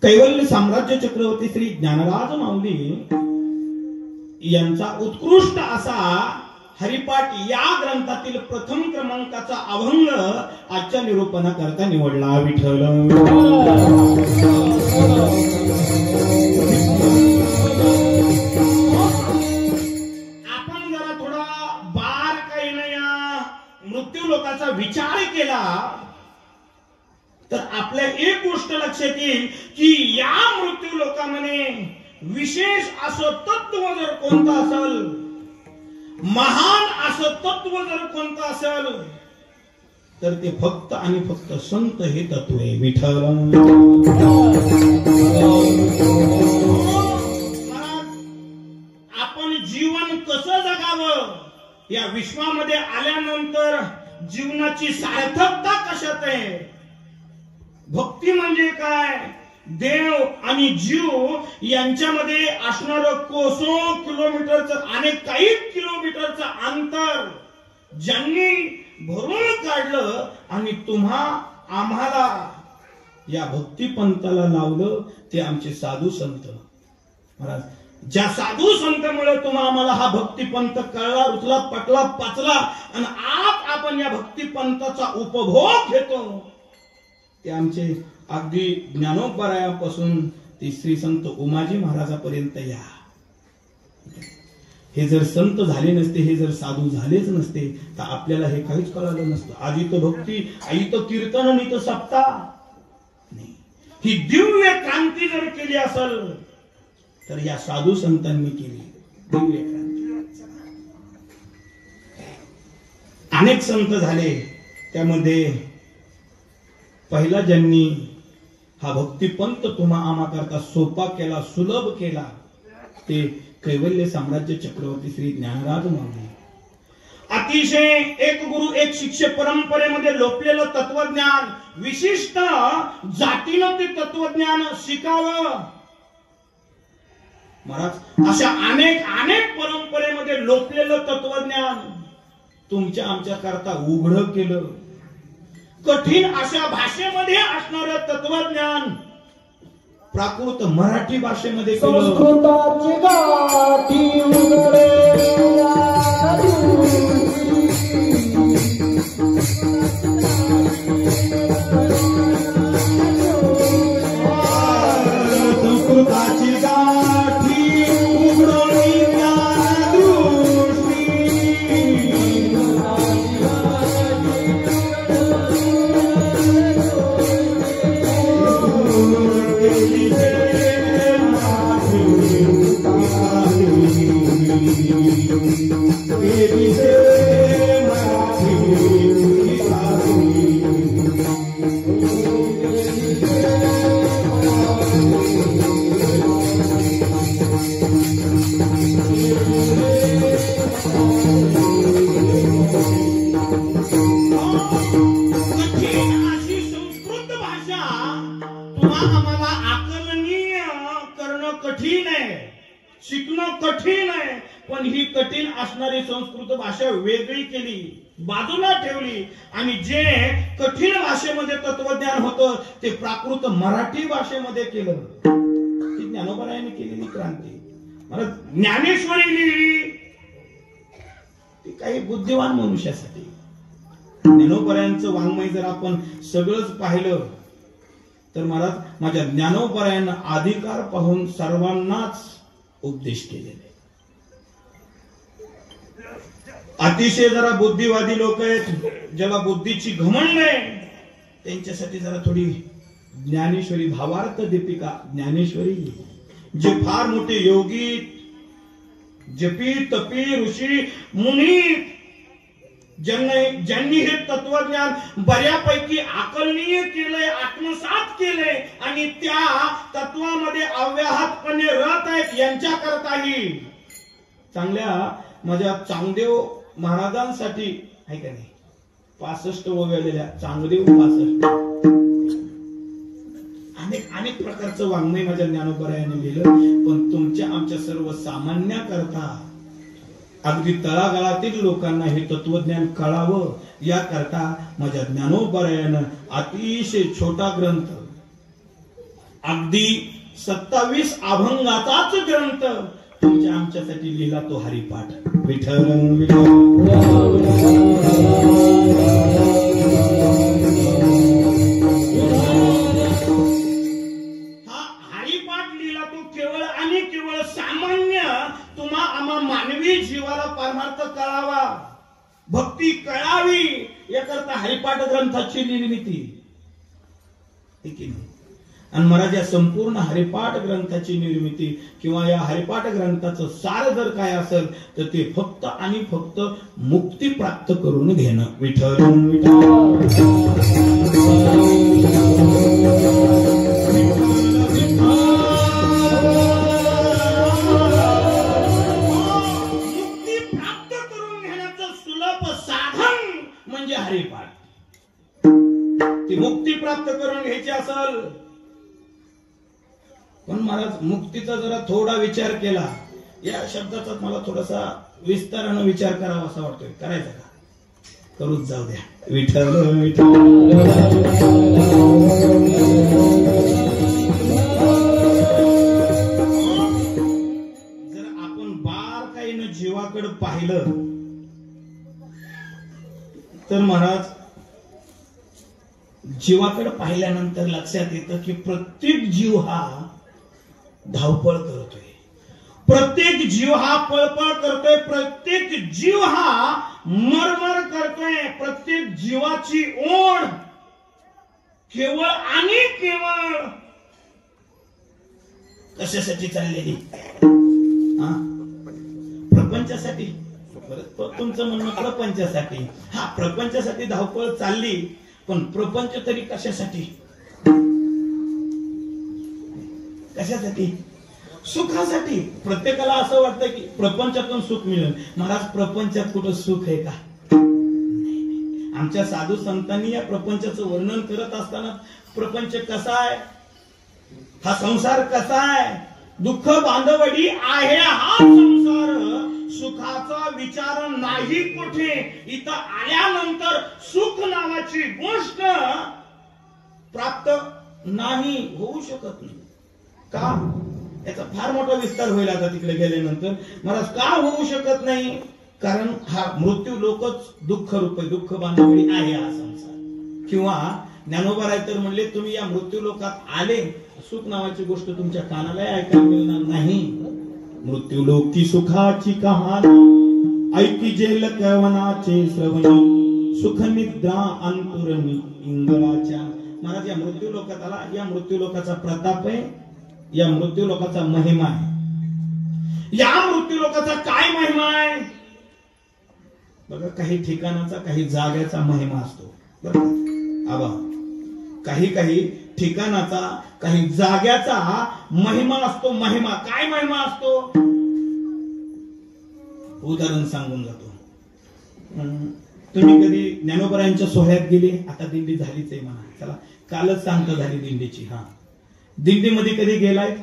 कैवल्य साम्राज्य चक्रवर्ती श्री ज्ञानराज माऊली यांचा उत्कृष्ट असा हरिपाठ या ग्रंथातील प्रथम क्रमांकाचा अभंग आजच्या निरूपणाकरता निवडला. विठ्ठल आपण जरा थोडा बारकाईने या मृत्यू लोकाचा विचार केला तर आपल्या एक गोष्ट लक्षात येईल की या मृत्यू लोकामध्ये विशेष असं तत्व जर कोणतं असेल, महान असं तत्व जर कोणतं असेल तर ते फक्त आणि फक्त संत हे तत्व आहे. विठ्ठल आपण जीवन कसं जगावं, या विश्वामध्ये आल्यानंतर जीवनाची सार्थकता कशात आहे, भक्ती म्हणजे काय, देव आणि जीव यांच्यामध्ये असणारं कोसो किलोमीटरचं आणि काही किलोमीटरचं अंतर ज्यांनी भरून काढलं आणि आम्हाला या भक्ती पंथाला लावलं ते आमचे साधू संत महाराज. ज्या साधू संतांमुळे आम्हाला हा भक्ती पंथ कळला, रुचला, पटला, पाचला आणि आज आपण या भक्ती पंथाचा उपभोग घेतो ते आमचे अगदी ज्ञानोबरायापासून ते श्री संत उमाजी महाराजापर्यंत या. हे जर संत झाले नसते, हे जर साधू झालेच नसते तर आपल्याला हे काहीच कळालं नसतं. आधी तर भक्ती, आई तर कीर्तन आणि तर सप्ताह नाही. ही दिव्य क्रांती जर केली असेल तर या साधू संतांनी केली दिव्य क्रांती. अनेक संत झाले, त्यामध्ये पहिला ज्यांनी हा भक्तिपंथ आम्हा करता सोपा केला, सुलभ केला ते कैवल्य साम्राज्य चक्रवर्ती श्री ज्ञानराज माऊली. अतिशय एक गुरु एक शिष्य परंपरेमध्ये लोपलेलं तत्वज्ञान, विशिष्ट जातीनं ते तत्वज्ञान शिकावं महाराज. अशा अनेक परंपरेमध्ये लोपलेलं तत्वज्ञान तुमच्या आमच्या करता उघड केलं. कठीण अशा भाषेमध्ये असणारं तत्वज्ञान प्राकृत मराठी भाषेमध्ये संस्कृताची गाठी उघडे संस्कृताची गाठी उघडोनी संस्कृत भाषा वेगळी केली, बाजूला ठेवली आणि जे कठीण भाषेमध्ये तत्वज्ञान होतं ते प्राकृत मराठी भाषेमध्ये केलं. ही ज्ञानोबरायांनी केलेली क्रांती. मला ज्ञानेश्वरी लिहिली ती काही बुद्धिवान मनुष्यासाठी. ज्ञानोबरायांचं वाङ्मय जर आपण सगळंच पाहिलं तर महाराज माझ्या ज्ञानोबरायांना अधिकार पाहून सर्वांनाच उपदेश केलेले. अतिशय जरा बुद्धिवादी लोक आहेत, ज्याला बुद्धीची घमंड आहे, त्यांच्यासाठी जरा थोडी ज्ञानेश्वरी भावार्थ दीपिका ज्ञानेश्वरी, जे फार मोठे योगी, जपी, तपी, ऋषी, मुनी, ज्यांनी हे तत्वज्ञान बऱ्यापैकी आकलनीय केलंय, आत्मसात केलंय आणि त्या तत्वामध्ये अव्याहतपणे रत आहेत, यांच्या करताही चांगल्या माझ्या चांगदेव महाराजांसाठी आहे का नाही 65 वगळलेल्या चांगदेव 65 अनेक प्रकारचं वाङ्मय माझ्या ज्ञानोबरायांनी लिहिलं. पण तुमच्या आमच्या सर्व सामान्य करता अगदी तळागाळातील लोकांना हे तत्वज्ञान कळावं याकरता माझ्या ज्ञानोबरायानं अतिशय छोटा ग्रंथ अगदी 27 अभंगाचाच ग्रंथ तुमच्या आमच्यासाठी लिहिला तो हरिपाठ. विठ्ठल हा हरिपाठ लिहिला तो केवळ आणि केवळ सामान्य तुम्हा आम्हा मानवी जीवाला परमार्थ कळावा, भक्ती कळावी याकरता हरिपाठ ग्रंथाची निर्मिती. आणि महाराज या संपूर्ण हरिपाठ ग्रंथाची निर्मिती किंवा या हरिपाठ ग्रंथाचं सार जर काय असेल तर ते फक्त आणि फक्त मुक्ती प्राप्त करून घेणं. विठ्ठल मुक्ती प्राप्त करून घेण्याचं सुलभ साधन म्हणजे हरिपाठ. ती मुक्ती प्राप्त करून घ्यायची असेल. पण महाराज मुक्तीचा जरा थोडा विचार केला, या शब्दाचा मला थोडासा विस्तारानं विचार करावा असा वाटतोय. करायचा का? करूच जाऊ द्या. विठ्ठल विठ्ठल जर आपण बारकाईनं जीवाकडे पाहिलं तर महाराज जीवाकडे पाहिल्यानंतर लक्षात येतं की प्रत्येक जीव हा धावपळ करतोय, प्रत्येक जीव हा पळपळ करतोय, प्रत्येक जीव हा मरमर करतोय. प्रत्येक जीवाची ओढ केवळ आणि केवळ कशासाठी चाललेली? प्रपंचासाठी. तुमचं म्हणणं प्रपंचासाठी. हा, प्रपंचासाठी धावपळ चालली, पण प्रपंच तरी कशासाठी? कशासाठी? सुखासाठी. प्रत्येकाला असं वाटतं की प्रपंचातून सुख मिळेल. महाराज प्रपंचात कुठं सुख आहे का? आमच्या साधू संतांनी या प्रपंचाचं वर्णन करत असताना प्रपंच कसा आहे, हा संसार कसा आहे, दुःख बांधवडी आहे हा संसार, सुखाचा विचार नाही कुठे. इथं आल्यानंतर सुख नावाची गोष्ट प्राप्त नाही, होऊ शकत नाही. का? याचा फार मोठा विस्तार होईल आता तिकडे गेल्यानंतर. महाराज का होऊ शकत नाही? कारण हा मृत्यू लोकच दुःख रूप, दुःख बांधवडी आहे हा संसार. किंवा ज्ञानोबा तर म्हणले तुम्ही या मृत्यू लोकात आले, सुख नावाची गोष्ट तुमच्या कानाला ऐकायला मिळणार नाही. मृत्यू लोकी सुखाची कहाणी ऐकी जेल कवनाचे श्रवणी, सुख निद्रा अंतुरणी इंगळाच्या. महाराज या मृत्यू लोकात आला, या मृत्यू लोकाचा प्रताप आहे, या मृत्यू लोकाचा महिमा आहे. या मृत्यू लोकाचा काय महिमा आहे बघा. काही ठिकाणाचा, काही जाग्याचा महिमा असतो आबा. काही ठिकाणाचा, काही जाग्याचा महिमा असतो. महिमा काय महिमा असतो? उदाहरण सांगून जातो. तुम्ही कधी ज्ञानोबरायांच्या सोहळ्यात गेले? आता दिंडी झालीच आहे म्हणा, चला कालच सांगता झाली दिंडीची. हा, दिंडीमध्ये कधी गेलाय?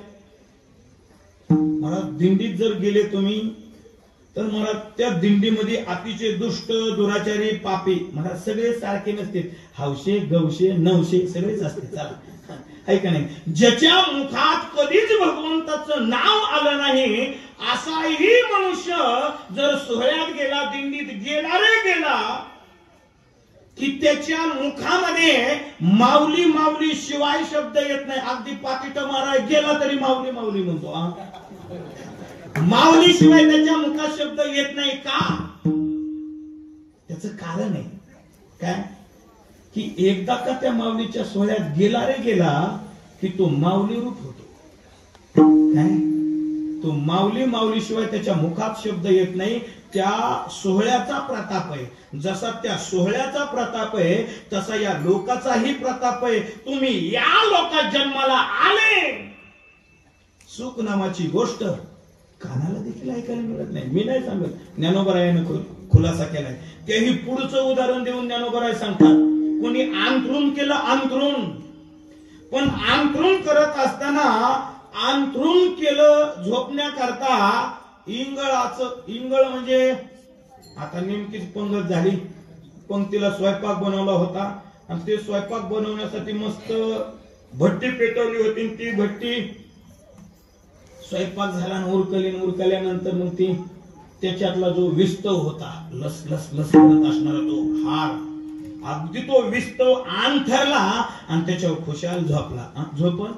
मला दिंडीत जर गेले तुम्ही तर मला त्या दिंडीमध्ये अतिशय दुष्ट, दुराचारी, पापी मला सगळे सारखे नसते. हौशे, गवशे, नवशे सगळेच असते. चला, आहे का नाही? ज्याच्या मुखात कधीच भगवंताचं नाव आलं नाही असाही मनुष्य जर सोहळ्यात गेला, दिंडीत गेला रे गेला, की त्याच्या मुखामध्ये माऊली माऊली शिवाय शब्द येत नाही. अगदी पाकिट माराय गेला तरी माऊली माऊली म्हणतो. माऊली शिवाय त्याच्या मुखात शब्द येत नाही. का? त्याचं कारण आहे काय? की एकदा का त्या माऊलीच्या सोहळ्यात गेला रे गेला की तो माऊली रूप होतो. काय? तो माऊली माऊली शिवाय त्याच्या मुखात शब्द येत नाही. त्या सोहळ्याचा प्रताप आहे. जसा त्या सोहळ्याचा प्रताप आहे तसा या लोकाचाही प्रताप आहे. तुम्ही या लोकात जन्माला आले, सुख नावाची गोष्ट कानाला देखील ऐकायला मिळत नाही. मी नाही सांगत, ज्ञानोबरायाने खुलासा केलाय. तेही पुढचं उदाहरण देऊन ज्ञानोबराय सांगतात, कोणी अंथरूण केलं, अंथरूण, पण अंथरूण करत असताना अंथरूण केलं झोपण्याकरता इंगळाचं. इंगळ म्हणजे आता नेमकीच पंगत झाली, पंक्तीला स्वयंपाक बनवला होता आणि ते स्वयंपाक बनवण्यासाठी मस्त भट्टी पेटवली होती, ती भट्टी स्वयंपाक झाला उरकल्यानंतर मग ती त्याच्यातला जो विस्तव होता, लस लस लस करत असणारा तो हार, अगदी तो विस्तव अंथरला आणि त्याच्यावर खुशाल झोपला. झोपण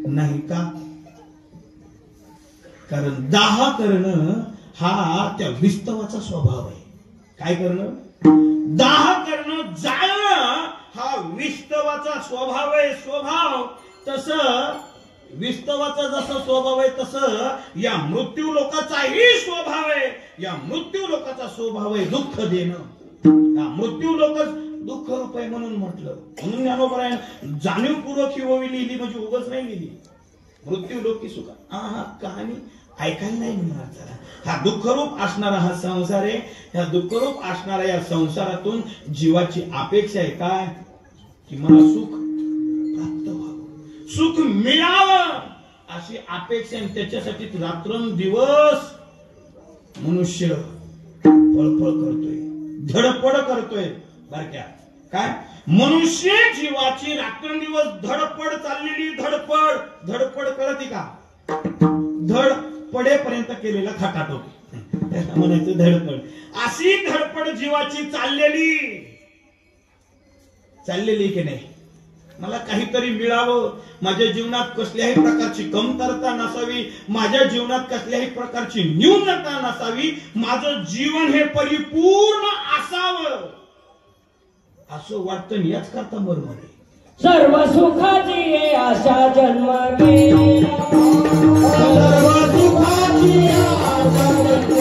नाही का? कारण दाह करणं हा त्या विस्तवाचा स्वभाव आहे. काय करणं? दाह करणं, जाळणं हा विस्तवाचा स्वभाव आहे. स्वभाव तसं विस्तवाचा जसा स्वभाव आहे तसं या मृत्यू लोकाचाही स्वभाव आहे. या मृत्यू लोकाचा स्वभाव आहे दुःख देणं. या मृत्यू लोकच दुःख रूप आहे म्हणून म्हटलं. म्हणून ज्ञानोबरायन जाणीवपूर्वक ही ओवी लिहिली, म्हणजे उगाच नाही लिहिली. मृत्यू लोकी सुख हा कहाणी ऐकायला नाही मिळणार. जरा हा दुःखरूप असणारा हा संसार आहे. ह्या दुःखरूप असणाऱ्या या संसारातून जीवाची अपेक्षा आहे काय? की मला सुख प्राप्त व्हावं, सुख मिळावं अशी अपेक्षा. आणि त्याच्यासाठी रात्रंदिवस मनुष्य पळपळ करतोय, धडपड करतोय. बारक्या काय? मनुष्य जीवाची रात्रंदिवस धडपड चाललेली. धडपड करते का? धड पडेपर्यंत केलेला खटाटो त्याला म्हणायचं धडपड. अशी धडपड जीवाची चाललेली की नाही? मला काहीतरी मिळावं, माझ्या जीवनात कसल्याही प्रकारची कमतरता नसावी, माझ्या जीवनात कसल्याही प्रकारची न्यूनता नसावी, माझं जीवन हे परिपूर्ण असावं असं वाटतं. याच करता बरोबर आहे. सर्व सुखाची आशा जन्म गेला, सर्व सुखाची आशा जन्म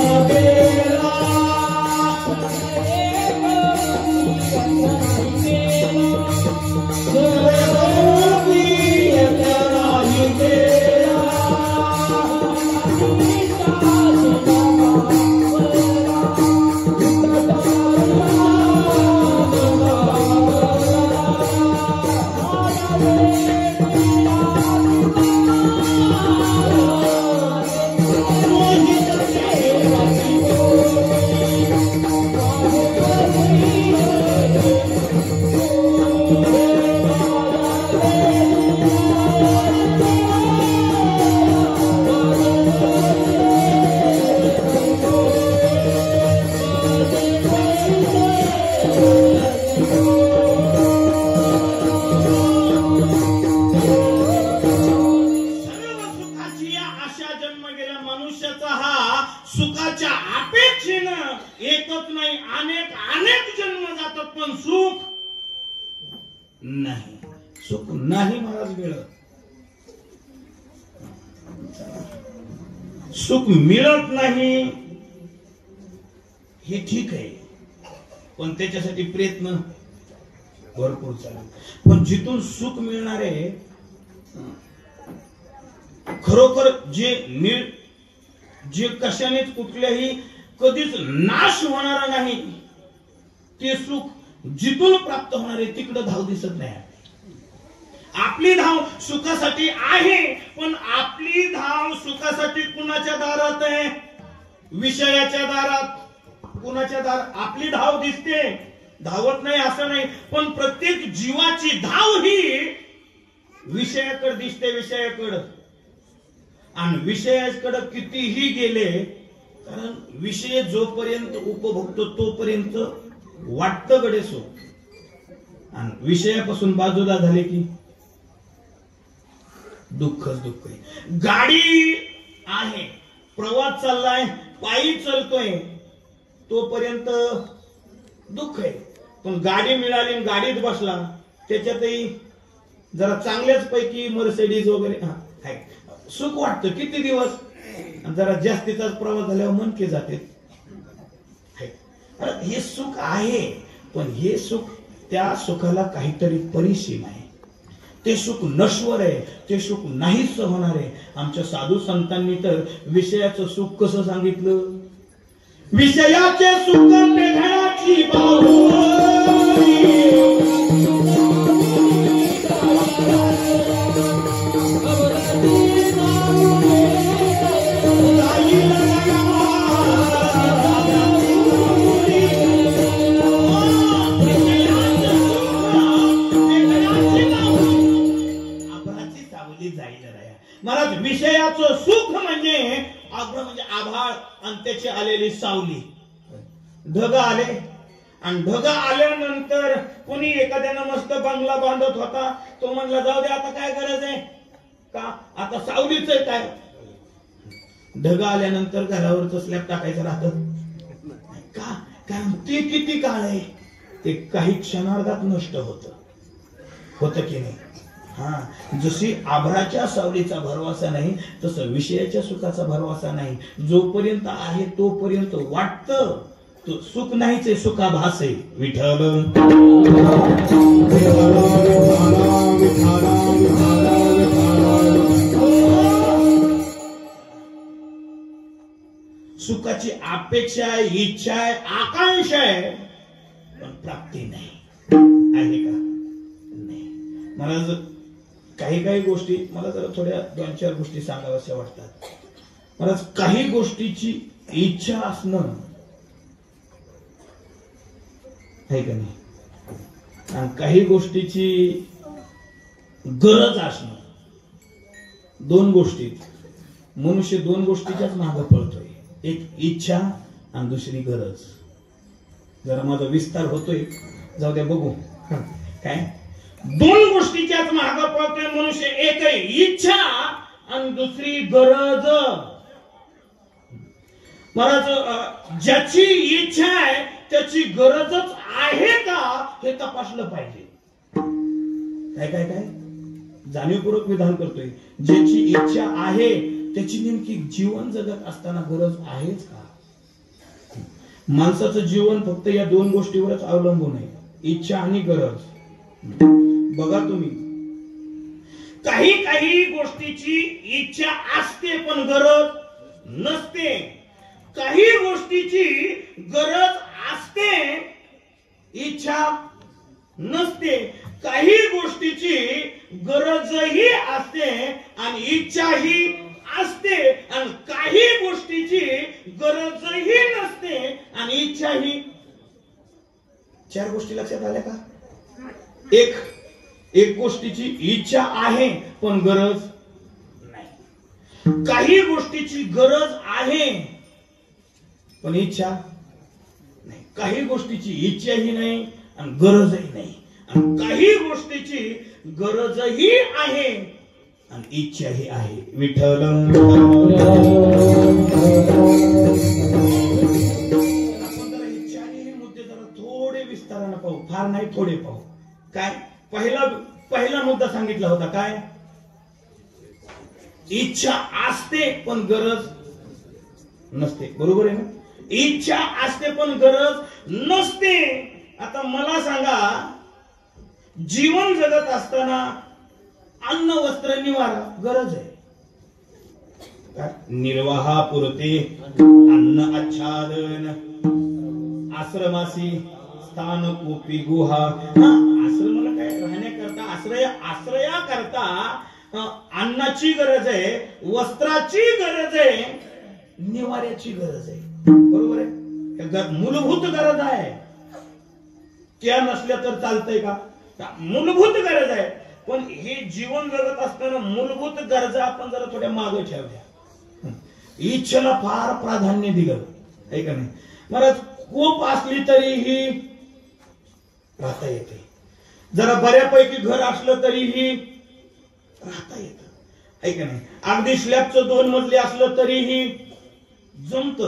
गेला, सुख मिळत नाही हे ठीक आहे, पण त्याच्यासाठी प्रयत्न भरपूर चालू. पण जिथून सुख मिळणार आहे खरोखर जे कशानेच कुठल्याही कधीच नाश होणार नाही ते सुख जिथून प्राप्त होणार आहे तिकडे धाव दिसत नाही. आपली धाव सुखासाठी आहे, पण आपली धाव सुखासाठी कुणाच्या दारात आहे? विषयाच्या दारात. कुणाच्या दारात आपली धाव दिसते? धावत नाही असं नाही, पण प्रत्येक जीवाची धाव ही विषयाकडे दिसते. विषयाकडे. आणि विषयाकडे कितीही गेले, कारण विषय जोपर्यंत उपभोगतो तोपर्यंत वाटतं गडे सुख, आणि विषयापासून बाजूला झाले की दुःखच दुःख आहे. गाडी आहे, प्रवास चाललाय, पायी चालतोय तोपर्यंत दुःख आहे. पण गाडी मिळाली, गाडीत बसला, त्याच्यातही जरा चांगल्याच पैकी मर्सिडीज वगैरे आहे, सुख वाटतं किती दिवस. जरा जास्तीचाच प्रवास झाल्यावर मनके जाते. हे सुख आहे, पण हे सुख, त्या सुखाला काहीतरी परिसीमा आहे. ते सुख नश्वर आहे, ते सुख नाहीच होणार आहे. आमच्या साधू संतांनी तर विषयाचं सुख कसं सांगितलं? विषयाचे सुख मेघाची जाईल राया. महाराज विषयाचं सुख म्हणजे आभ्र म्हणजे आभाळ आणि त्याची आलेली सावली. ढग आले आणि ढग आल्यानंतर कोणी एखाद्यानं मस्त बंगला बांधत होता, तो म्हणला जाऊ दे आता काय गरज आहे का, आता सावलीच आहे काय. ढग आल्यानंतर घरावरच स्लॅब टाकायचं राहतं का, कारण ते किती काळ आहे ते काही क्षणार्धात नष्ट होतं की नाही. हा, जशी आभराच्या सावलीचा भरवसा नाही तसं विषयाच्या सुखाचा भरवसा नाही. जोपर्यंत आहे तोपर्यंत वाटतं तो सुख नाहीच आहे, सुखाभास आहे. विठ्ठल सुखाची अपेक्षा आहे, इच्छा आहे, आकांक्षा आहे, पण प्राप्ती नाही. आहे का नाही. महाराज काही गोष्टी मला जरा थोड्या 2-4 गोष्टी सांगाव्याशा वाटतात. महाराज काही गोष्टीची इच्छा असणं आहे का नाही, आणि काही गोष्टीची गरज असणं. 2 गोष्टीत मनुष्य 2 गोष्टीच्याच मागे पळतोय, एक इच्छा आणि दुसरी गरज. जरा माझा विस्तार होतोय, जाऊ द्या बघू. काय 2 गोष्टीच्याच मागे पळतोय मनुष्य, एक आहे इच्छा आणि दुसरी गरज. महाराज ज्याची इच्छा आहे त्याची गरजच आहे का हे तपासलं पाहिजे. काय जाणीवपूर्वक विधान करतोय. ज्याची इच्छा आहे त्याची नेमकी जीवन जगत असताना गरज आहेच का. माणसाचं जीवन फक्त या 2 गोष्टीवरच अवलंबून आहे, इच्छा आणि गरज. बघा तुम्ही, काही गोष्टीची इच्छा असते पण गरज नसते. काही गोष्टीची गरज असते, इच्छा नसते. काही गोष्टीची गरजही असते आणि इच्छाही असते, आणि काही गोष्टीची गरजही नसते आणि इच्छाही. 4 गोष्टी लक्षात आल्या का. एक गोष्टीची इच्छा आहे पण गरज नाही. काही गोष्टीची गरज आहे पण इच्छा नाही. काही गोष्टीची इच्छाही नाही आणि गरजही नाही, आणि काही गोष्टीची गरजही आहे आणि इच्छाही आहे. विठ्ठल आपण जरा इच्छा आणि हे मुद्दे जरा थोडे विस्ताराने पाहू, फार नाही थोडे पाहू. काय पहिला मुद्दा सांगितला होता, काय इच्छा असते पण गरज नसते. बरोबर आहे ना. इच्छा असते पण गरज नसते. आता मला सांगा, जीवन जगत असताना अन्न वस्त्र निवारा गरज आहे. निर्वाहापुरते अन्न आच्छादन, आश्रमासी स्थान कोपी गुहा. आश्रमाला काय राहण्याकरता आश्रयाकरता अन्नाची गरज आहे, वस्त्राची गरज आहे, निवाऱ्याची गरज आहे. बरोबर आहे. मूलभूत गरज आहे. त्या नसल्या तर चालतंय का. मूलभूत गरज आहे. पण हे जीवन जगत असताना मूलभूत गरजा आपण जरा थोड्या मागे ठेवल्या, इच्छेला फार प्राधान्य दिलं आहे का नाही. महाराज खूप असली तरीही राहता येते, जरा बऱ्यापैकी घर असलं तरीही राहता येतं आहे का नाही. अगदी स्लॅबचं 2 मजली असलं तरीही जमत,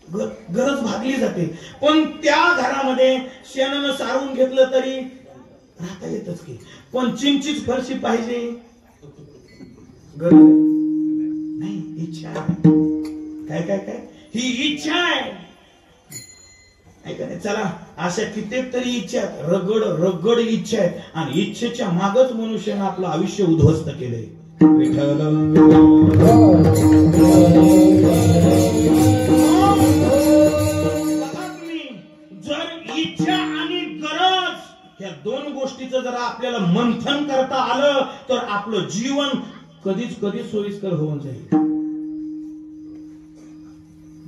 गरज भागली जाते. पण त्या घरामध्ये शेणानं सारून घेतलं तरी राहता येतच की. पण चिंचीच फरशी पाहिजे गरज नाही, इच्छा आहे. काय ही इच्छा आहे का नाही. चला अशा कित्येक तरी इच्छा आहेत, रगड इच्छा आहेत, आणि इच्छेच्या मागच मनुष्यानं आपलं आयुष्य उद्ध्वस्त केलंय. जर इच्छा आणि गरज या 2 गोष्टीचं जर आपल्याला मंथन करता आलं तर आपलं जीवन कधीच सोयीस्कर होऊन जाईल.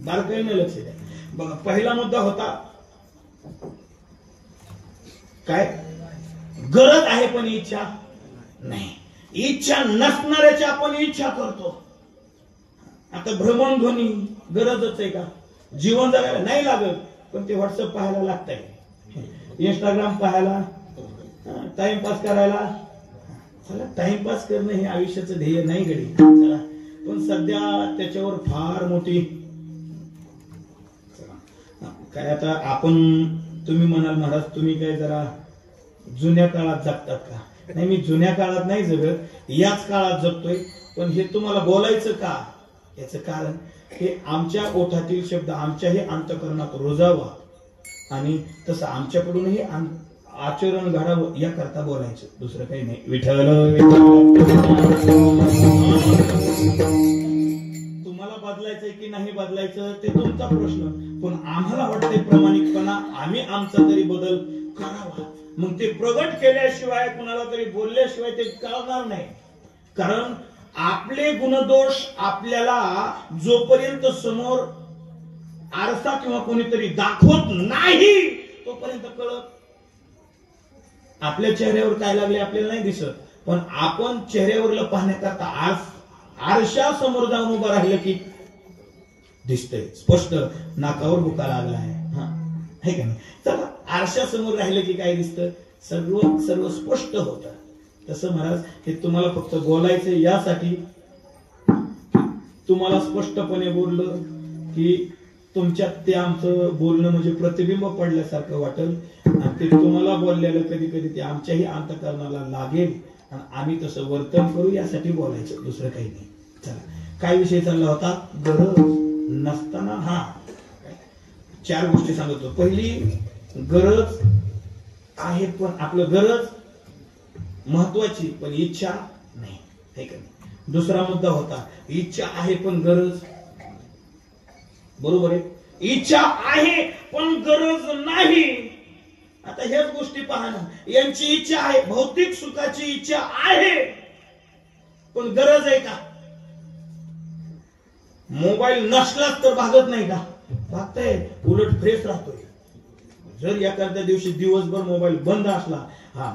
बारकाईने लक्ष द्या. बघा, पहिला मुद्दा होता काय, गरज आहे पण इच्छा नाही. इच्छा नसणाऱ्याची आपण इच्छा करतो. आता भ्रमणध्वनी गरजच आहे का? जीवन जगायला नाही लागत, पण ते व्हॉट्सअप पाहायला लागतंय, इंस्टाग्राम पाहायला, टाइमपास करायला. चला, टाइमपास करणं हे आयुष्याचं ध्येय नाही गडी. चला, पण सध्या त्याच्यावर फार मोठी काय. आता आपण, तुम्ही म्हणाल महाराज तुम्ही काय जरा जुन्या काळात जगतात का? नाही, मी जुन्या काळात नाही जगत, याच काळात जगतोय. पण हे तुम्हाला बोलायचं का? याचं कारण हे आमच्या ओठातील शब्द आमच्याही अंतःकरणात रुजावा आणि तसं आमच्याकडूनही आचरण घडावं याकरता बोलायचं, दुसरं काही नाही. विठ्ठल तुम्हाला बदलायचंय की नाही बदलायचं ते तुमचा प्रश्न, पण आम्हाला वाटतंय प्रामाणिकपणा आम्ही आमचा तरी बदल करावा. मग ते प्रगट केल्याशिवाय, कुणाला तरी बोलल्याशिवाय ते कळणार नाही. कारण आपले गुणदोष आपल्याला जोपर्यंत समोर आरसा किंवा कोणीतरी दाखवत नाही तोपर्यंत कळत. आपल्या चेहऱ्यावर काय लागले आपल्याला नाही दिसत, पण आपण चेहऱ्यावरला पाहण्याकरता आरशा समोर जाऊन उभं राहिलं की दिसतंय स्पष्ट, नाकावर बुका लागलाय, है का नाही? चला, आरशा समोर राहिलं की काय दिसतं? सर्व स्पष्ट होतं. तसं महाराज हे तुम्हाला फक्त बोलायचं यासाठी, तुम्हाला स्पष्टपणे बोललं की तुमच्यात ते आमचं बोलणं म्हणजे प्रतिबिंब पडल्यासारखं वाटेल आणि ते तुम्हाला बोललेलं कधी कधी ते आमच्याही अंतःकरणाला लागेल आणि आम्ही तसं वर्तन करू यासाठी बोलायचं, दुसरं काही नाही. चला, काय विषय चालला होता? गरज नसताना 4 गोष्टी सांगतो. पहिली, गरज आहे पण आपलं गरज महत्वाची पण इच्छा नाही, हे का नाही? दुसरा मुद्दा होता, इच्छा आहे पण गरज, बरोबर आहे? इच्छा आहे पण गरज नाही. आता ह्याच गोष्टी पहा ना, यांची इच्छा आहे, भौतिक सुखाची इच्छा आहे पण गरज आहे का? मोबाईल नसलाच तर भागत नाही का? भागताय, उलट फ्रेश राहतोय. जर एखाद्या दिवशी दिवसभर मोबाईल बंद असला,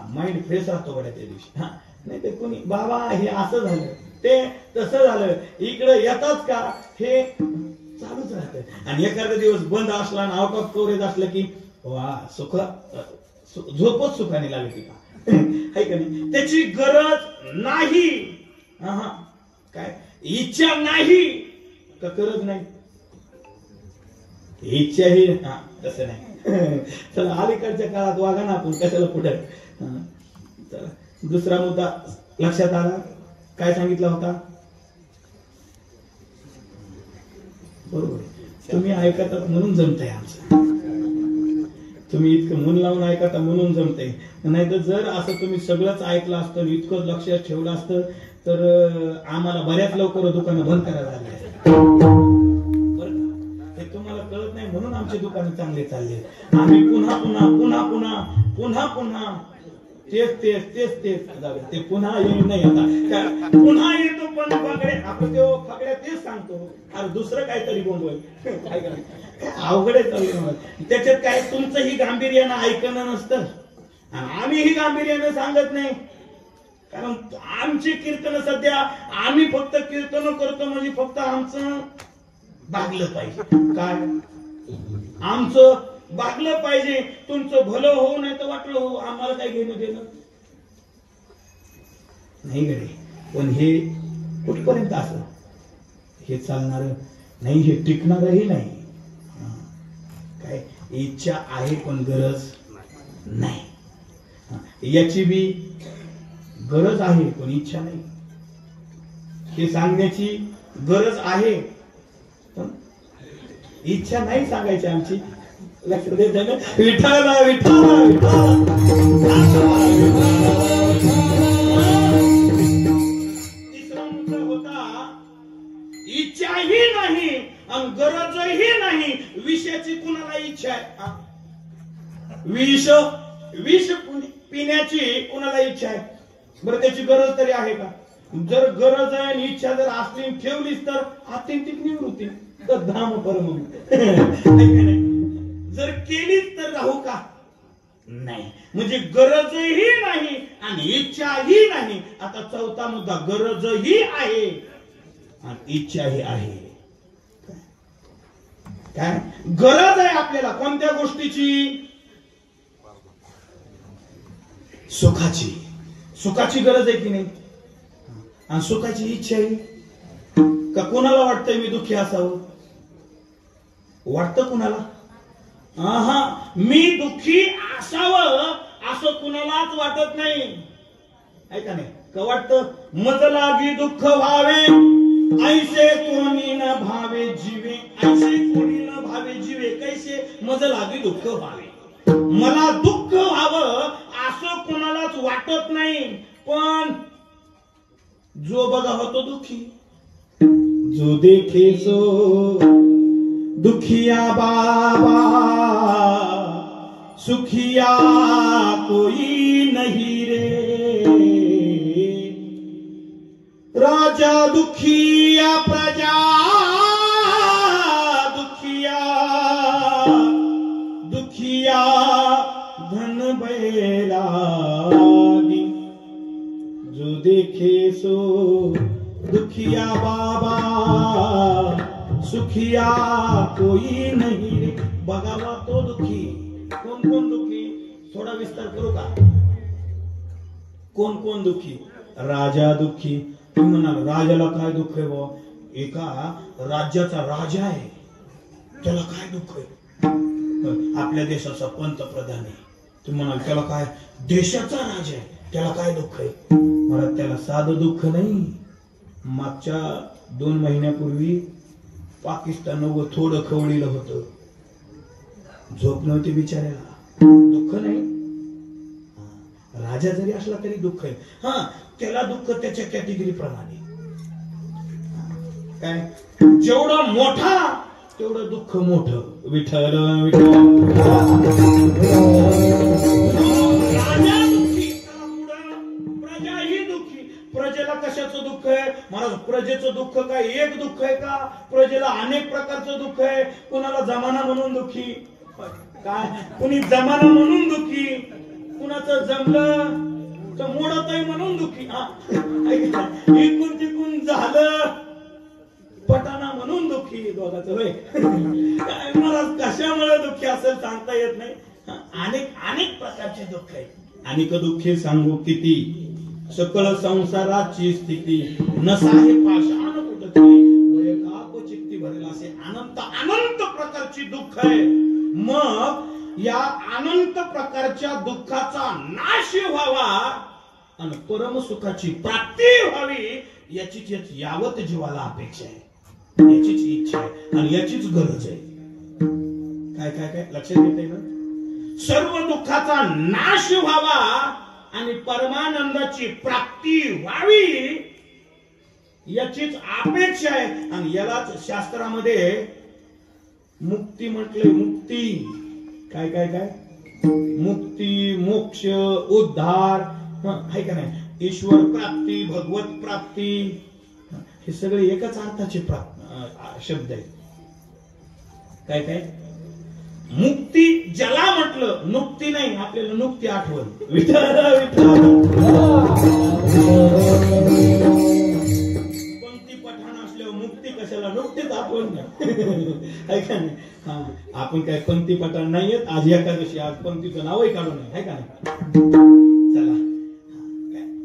माइंड फ्रेश राहतो बड्या त्या दिवशी. नाही ते कोणी बाबा हे असं झालं, ते तसं झालं, इकडे येतात का, हे चालूच राहतं. आणि एखादा दिवस बंद असला आणि आउट ऑफ कव्हरेज असलं की वा, झोपच सुखाने लागते का? आहे का नाही? त्याची गरज नाही. काय इच्छा नाही का गरज नाही? इच्छाही तसं नाही. चला, अलीकडच्या काळात वागा ना आपण, कशाला पुढे. दुसरा मुद्दा लक्षात आला, काय सांगितला होता? बरोबर, तुम्ही ऐकतात म्हणून जमतंय आमचं, तुम्ही इतकं मन लावून ऐकता म्हणून जमतंय. नाही तर जर असं तुम्ही सगळंच ऐकलं असतं, इतकं लक्षात ठेवलं असतं तर आम्हाला बऱ्याच लवकर दुकानं बंद करायला लागले. तुम्हाला कळत नाही म्हणून आमचे दुकान चांगले चालले. आम्ही पुन्हा पुन्हा पुन्हा पुन्हा पुन्हा पुन्हा तेच तेच तेच तेच ते पुन्हा येईल नाही. आता पुन्हा येतो पण फकडे आपण ते फकड्या तेच सांगतो, अरे दुसरं काहीतरी बोंबल काय करायचं, अवघडे चालू. त्याच्यात काय तुमचं ही गांभीर्यानं ऐकणं नसतं आणि आम्ही ही गांभीर्यानं सांगत नाही. कारण आमची कीर्तन सध्या आम्ही फक्त कीर्तन करतो म्हणजे फक्त आमचं भागलं पाहिजे. काय आमचं भागलं पाहिजे, तुमचं भलं होऊ नाही तर वाटलं हो, आम्हाला काय घेणं देणं नाही गडे. पण हे कुठपर्यंत असं हे चालणार नाही, हे टिकणारही नाही. काय इच्छा आहे पण गरज नाही, याची बी गरज आहे पण इच्छा नाही. हे सांगण्याची गरज आहे पण इच्छा नाही सांगायची आमची. लक्षात देत ना, विठाला विठाला तिसरा मुद्दा होता, इच्छाही नाही आणि गरजही नाही. विषयाची कुणाला इच्छा आहे? विष पिण्याची कुणाला इच्छा आहे? बरं, त्याची गरज तरी आहे का? जर गरज आहे आणि इच्छा जर असली ठेवलीच तर आत्यंतिक निवृत्ती धाम परम. जर केलीच तर राहू का? नाही. म्हणजे गरजही नाही आणि इच्छाही नाही. आता चौथा मुद्दा, गरजही आहे आणि इच्छाही आहे. काय गरज आहे आपल्याला कोणत्या गोष्टीची? सुखाची. सुखाची गरज आहे की नाही? आणि सुखाची इच्छा आहे का? कोणाला वाटतंय मी दुःखी असावं? वाटतं कुणाला? मी दुःखी असावं असं कुणालाच वाटत नाही. ऐका नाही का वाटतं? मज लागी दुःख व्हावे ऐसे कोणी न भावे जीवे. ऐसे कोणी न भावे जीवे कैसे? मज लागी दुःख व्हावे. मला दुःख व्हावं असं कोणालाच वाटत नाही. पण जो बघा होतो दुःखी, जो देखे सो दुखिया बाबा सुखिया कोई नहीं रे. राजा दुखिया प्रजा दुखिया दुखिया धन बैरागी. जो देखे सो दुखिया बाबा सुखिया कोई नहीं रे. बघावा तो दुखी. कोण कोण दुखी? थोडा विस्तार करू का? कोण कोण दुखी? राजा दुखी. तुम्ही म्हणाल राजाला काय दुःख आहे बा? एका राज्याचा राजा आहे, त्याला काय दुःख आहे? आपल्या देशाचा पंतप्रधान आहे. तुम्ही म्हणाल त्याला काय? देशाचा राजा आहे, त्याला काय दुःख आहे? मला त्याला साधं दुःख नाही. मागच्या 2 महिन्यापूर्वी पाकिस्तान थोडं खवळीलं होतं. झोप नव्हती बिचाऱ्याला. दुःख नाही. राजा जरी असला तरी दुःख आहे. त्याला दुःख त्याच्या कॅटेगरी प्रमाणे. काय जेवढं मोठा तेवढं दुःख मोठं. विठ्ठल विठ्ठल. राजा दुःखी, प्रजाही दुःखी. प्रजेला कशाचं दुःख आहे? महाराज प्रजेचं दुःख काय एक दुःख आहे का? प्रजेला अनेक प्रकारचं दुःख आहे. कुणाला जमाना म्हणून दुःखी, काय कुणी जमाना म्हणून दुःखी, कुणाचं जमलं तर मोडतय म्हणून दुःखी. इकून तिकून झालं पटाना म्हणून दुःखी. दोघाचं होय. काय महाराज कशामुळे दुःखी असेल सांगता येत नाही. अनेक प्रकारचे दुःख आहे. अनेक दुःखे सांगू किती, सकळ संसाराची स्थिती नसाहे पाषाण कुठतरी काप चित्ती भरेल. असे अनंत प्रकारची दुःख आहे. मग या अनंत प्रकारच्या दुःखाचा नाश व्हावा आणि परम सुखाची प्राप्ती व्हावी याचीच यावत जीवाला अपेक्षा आहे, याचीच इच्छा आहे आणि याचीच गरज आहे. काय काय काय लक्षात येते ना? सर्व दुःखाचा नाश व्हावा आणि परमानंदाची प्राप्ती व्हावी याचीच अपेक्षा आहे. आणि यालाच शास्त्रामध्ये मुक्ती म्हटले. मुक्ती काय काय काय? मुक्ती, मोक्ष, उद्धार आहे का नाही? ईश्वर प्राप्ती, भगवत प्राप्ती हे सगळे एकच अर्थाचे शब्द आहेत. काय काय? मुक्ती ज्याला म्हटलं नुक्ती नाही. आपल्याला नुक्ती आठवण. पंक्ती पठाण असल्यावर मुक्ती कशाला? नुकतीच आठवण आहे का नाही? आपण काय पंक्ती पठाण नाहीयेत. आज एकादशी, आज पंक्तीचं नावही काढू नये आहे का नाही? चला,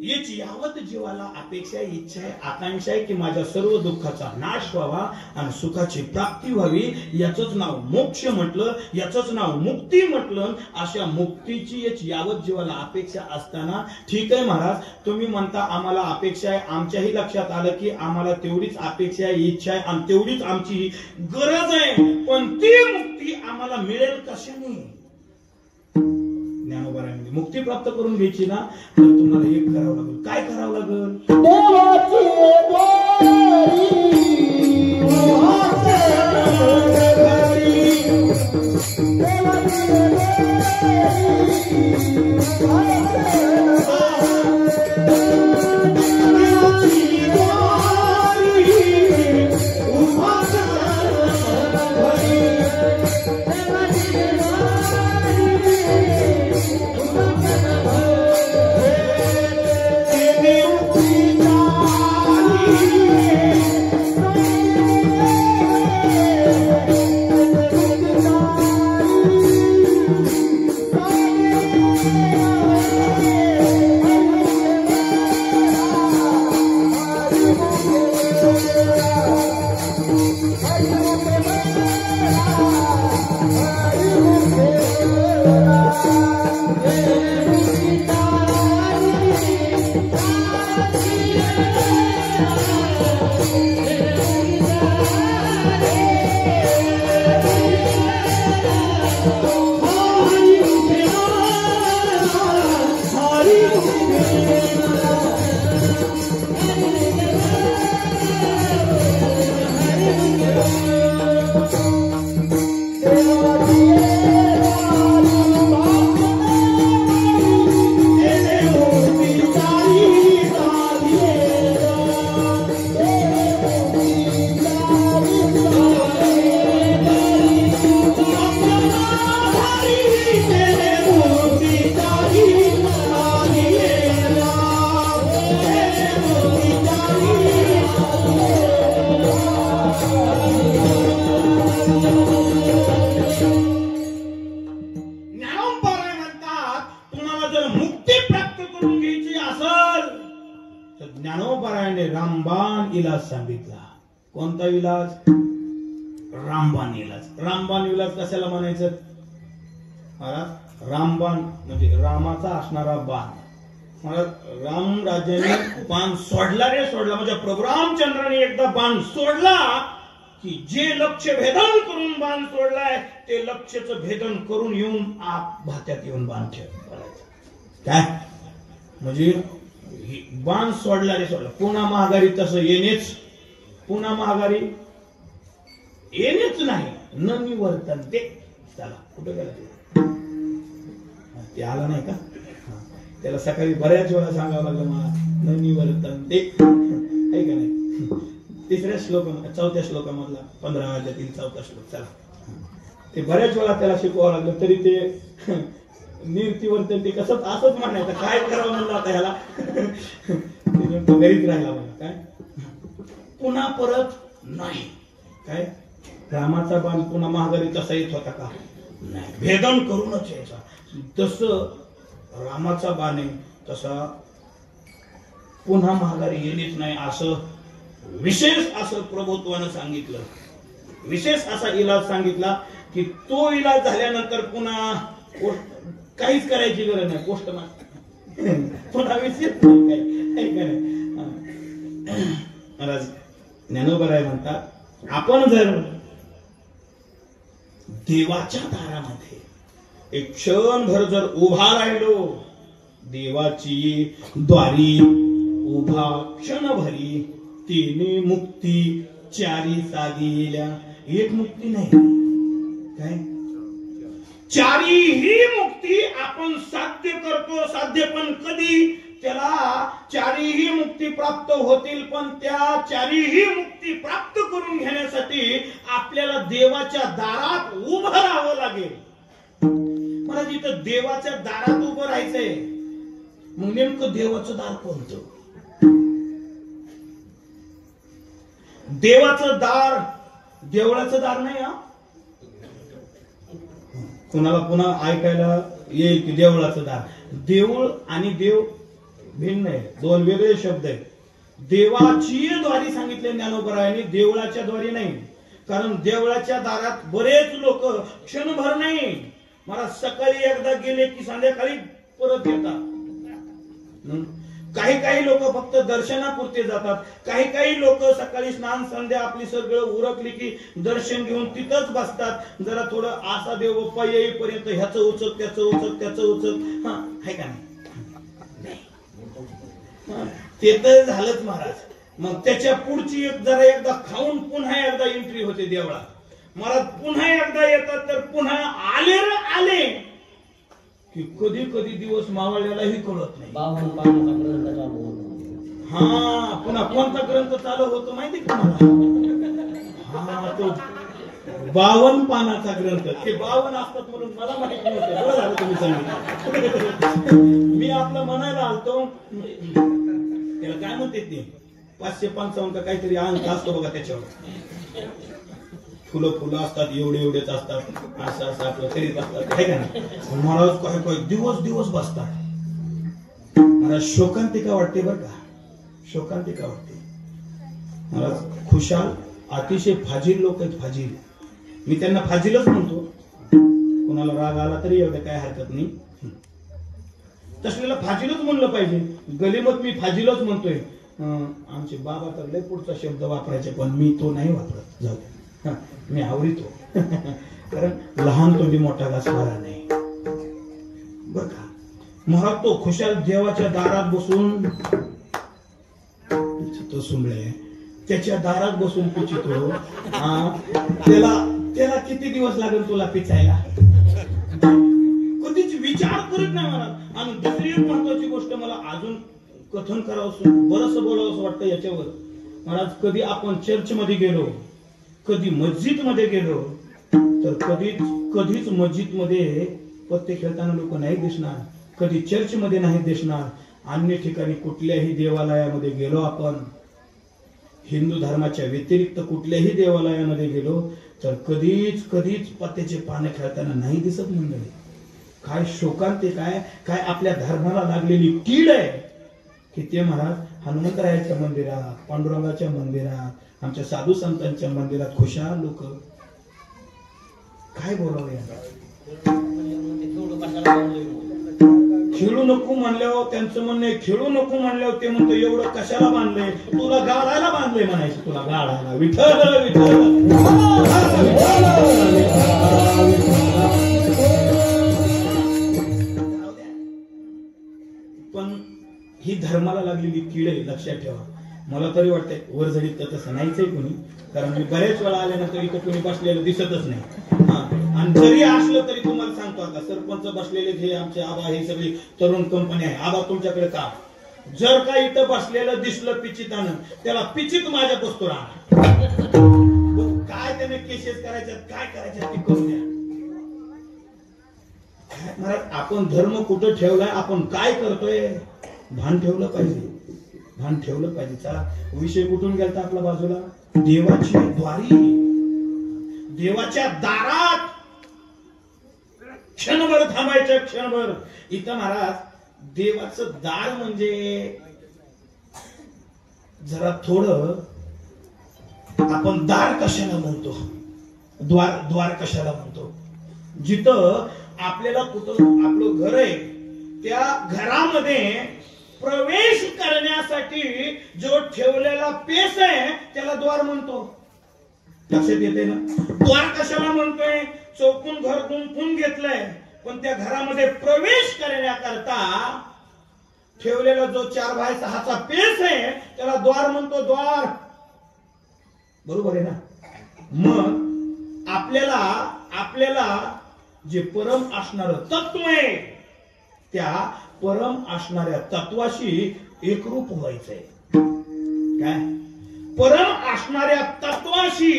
याची यावत जीवाला अपेक्षा, इच्छा आहे, आकांक्षा आहे की माझ्या सर्व दुःखाचा नाश व्हावा आणि सुखाची प्राप्ती व्हावी. याचंच नाव मोक्ष म्हटलं, याचंच नाव मुक्ती म्हटलं. अशा मुक्तीची याची यावत जीवाला अपेक्षा असताना ठीक आहे महाराज तुम्ही म्हणता आम्हाला अपेक्षा आहे. आमच्याही लक्षात आलं की आम्हाला तेवढीच अपेक्षा आहे, इच्छा आहे आणि तेवढीच आमची गरज आहे. पण ती मुक्ती आम्हाला मिळेल कशाने? ज्ञानोबारांमध्ये मुक्ती प्राप्त करून घ्यायची ना तर तुम्हाला एक करावं लागेल. काय करावं लागेल? न्यानोबरायाने रामबाण इलाज सांगितला. कोणता इलाज? रामबाण इलाज. रामबाण इलाज कशाला म्हणायचं? रामबाण म्हणजे रामाचा असणारा बाण. राम राजाने बाण सोडला रे सोडला, म्हणजे प्रभू रामचंद्राने एकदा बाण सोडला की जे लक्ष भेदन करून बाण सोडलाय ते लक्षच भेदन करून येऊन भात्यात येऊन बाण ठेवायचं. काय म्हणजे बाण सोडला रे सोडला. पुन्हा महागारी तसं येणेच, पुन्हा महागारी येणेच नाही. न निवर्तन ते. चला कुठे गेला ते आला नाही का? त्याला सकाळी बऱ्याच वेळा सांगावं लागलं मला, न निवर्तन ते आहे का नाही. तिसऱ्या श्लोक, चौथ्या श्लोकामधला 15 अध्यायातील 4था श्लोक. चला ते बऱ्याच वेळा त्याला शिकवावं लागलं तरी ते निवर्तन ते कसं असंच म्हणायचं. काय करावं म्हणलं आता ह्याला. घरीच राहिला मला. काय पुन्हा परत नाही. काय रामाचा बाण पुन्हा महागारी तसा येत होता का? नाही, भेदन करूनच यायचा. तसं रामाचा बाण आहे तसा पुन्हा महागारी येणेच नाही असं विशेष असं प्रभुत्वानं सांगितलं. विशेष असा इलाज सांगितला की तो इलाज झाल्यानंतर पुन्हा काहीच करायची गरज नाही. पोस्ट पुन्हा विशेष महाराज ज्ञानोबराय म्हणतात, आपण जर देवाच्या दारामध्ये एक क्षणभर जर उभा राहिलो, देवाची द्वारी उभा क्षणभरी, तिने मुक्ती चारी साधिल्या. एक मुक्ती नाही, काय चारीही मुक्ती आपण साध्य करतो. साध्य पण कधी? त्याला चारीही मुक्ती प्राप्त होतील, पण त्या चारीही मुक्ती प्राप्त करून घेण्यासाठी आपल्याला देवाच्या दारात उभं राहावं लागेल. मला जिथं देवाच्या दारात उभं राहायचंय, मग नेमकं देवाचं दार कोणतं? देवाचं दार देवळाचं दार नाही. हा कुणाला पुन्हा ऐकायला येईल की देवळाचं दार. देऊळ आणि देव भिन्न आहे, दोन वेगळे शब्द आहेत. देवाची द्वारी सांगितले ज्ञानोबरायांनी, देवळाच्या द्वारी नाही. कारण देवळाच्या दारात बरेच लोक क्षणभर नाही, मला सकाळी एकदा गेले की संध्याकाळी परत येतात. काही काही लोक फक्त दर्शनापुरते जातात. काही काही लोक सकाळी स्नान संध्या आपली सगळं उरकली की दर्शन घेऊन तिथंच बसतात. जरा थोडं आसा देव बाप्पा येईपर्यंत ह्याचं उचक त्याचं उचक त्याचं उचक. हा आहे का नाही? ते तर झालंच महाराज. मग त्याच्या पुढची एक जरा एकदा खाऊन पुन्हा एकदा एंट्री होते देवळात. महाराज पुन्हा एकदा येतात तर पुन्हा आले रे आले की कधी कधी दिवस मावळल्यालाही कळत नाही. 52 पानाचा ग्रंथ चालू होतो. हा पुन्हा कोणता ग्रंथ चालू होतो माहिती का मला? हा तो 52 पानाचा ग्रंथ. ते 52 असतात म्हणून मला माहिती नव्हतं. बरं झालं तुम्ही सांगितलं. मी आपलं म्हणायला आलतो त्याला काय म्हणते ते 555 का काहीतरी अंक असतो बघा त्याच्यावर. फुलं असतात, एवढेच असतात, असं असं आपलं करीत असतात, आहे का नाही? महाराज काय काय दिवस बसतात. महाराज शोकांतिका वाटते बरं का, शोकांतिका वाटते. महाराज खुशाल अतिशय फाजील लोक आहेत. फाजील, मी त्यांना फाजीलच म्हणतो. कोणाला राग आला तरी एवढं काय हरकत नाही. तसलेला फाजीलच म्हणलं पाहिजे. गलिमत मी फाजीलच म्हणतोय. आमचे बाबा तर लय पुढचा शब्द वापरायचे, पण मी तो नाही वापरत. जाऊ दे, मी आवडतो. कारण लहान तोंडी मोठा घास मारा नाही बर का. महाराज तो खुशाल देवाच्या दारात बसून, तो सुंबळे त्याच्या दारात बसून पिचितो. त्याला किती दिवस लागेल तुला पिचायला? कधीच विचार करत नाही महाराज. आणि दुसरी एक महत्वाची गोष्ट मला अजून कथन करावं, बरंच बोलावं वाटतं याच्यावर. महाराज कधी आपण चर्चमध्ये गेलो, कधी मस्जिद मध्ये गेलो, तर कधीच मस्जिद मध्ये पत्ते खेळताना लोक नाही दिसणार. कधी चर्च मध्ये नाही दिसणार. अन्य ठिकाणी कुठल्याही देवालयामध्ये गेलो आपण, हिंदू धर्माच्या व्यतिरिक्त कुठल्याही देवालयामध्ये गेलो, तर कधीच पत्त्याचे पाने खेळताना नाही दिसत मंडळी. काय शोकांतिक काय आपल्या धर्माला लागलेली कीड आहे की ते महाराज हनुमंतरायाच्या मंदिरात, पांडुरंगाच्या मंदिरात, आमच्या साधू संतांच्या मंदिरात खुशाल लोक. काय बोलावं यांना? खेळू नको म्हणल्यावर त्यांचं म्हणणं खेळू नको म्हणल्यावर ते म्हणतो एवढं कशाला बांधलंय? तुला गाडायला बांधलंय म्हणायचं, तुला गाडायला. विठ्ठल विठ्ठल. पण ही धर्माला लागलेली कीड आहे, लक्षात ठेवा. मला तरी वाटतंय वर जरी तर तसं नाहीच आहे कोणी, कारण मी बरेच वेळा आल्यानंतर इथं कोणी बसलेलं दिसतच नाही. आणि जरी असलं तरी तुम्हाला सांगतो, आता सरपंच बसलेले हे आमचे आबा, हे सगळी तरुण कंपनी आहे. आबा तुमच्याकडे का जर का इथं बसलेलं दिसलं पिचितानं, त्याला पिचित माझ्या बसतो राहणार. काय त्याने केसेस करायच्यात, काय करायच्यात ते करून द्या. आपण धर्म कुठं ठेवलाय, आपण काय करतोय, भान ठेवलं पाहिजे, भान ठेवलं पाहिजे. चला, विषय कुठून गेलता आपल्या बाजूला? देवाची द्वारी, देवाच्या दारात क्षणभर थांबायचं, क्षणभर. इथं महाराज देवाचं दार म्हणजे जरा थोडं आपण दार कशाला म्हणतो, द्वार कशाला म्हणतो? जिथं आपल्याला कुठं आपलं घर आहे त्या घरामध्ये प्रवेश करण्यासाठी जो ठेवलेला पेस आहे त्याला द्वार म्हणतो. लक्षात येते ना? द्वार कशाला म्हणतोय? चौकून घर गुंफून घेतलंय, पण त्या घरामध्ये प्रवेश करण्याकरता ठेवलेला जो 4x6चा पेस आहे त्याला द्वार म्हणतो, द्वार. बरोबर आहे ना? मग आपल्याला जे परम असणार तत्व आहे त्या परम असणाऱ्या तत्वाशी एकरूप व्हायचंय. काय? परम असणाऱ्या तत्वाशी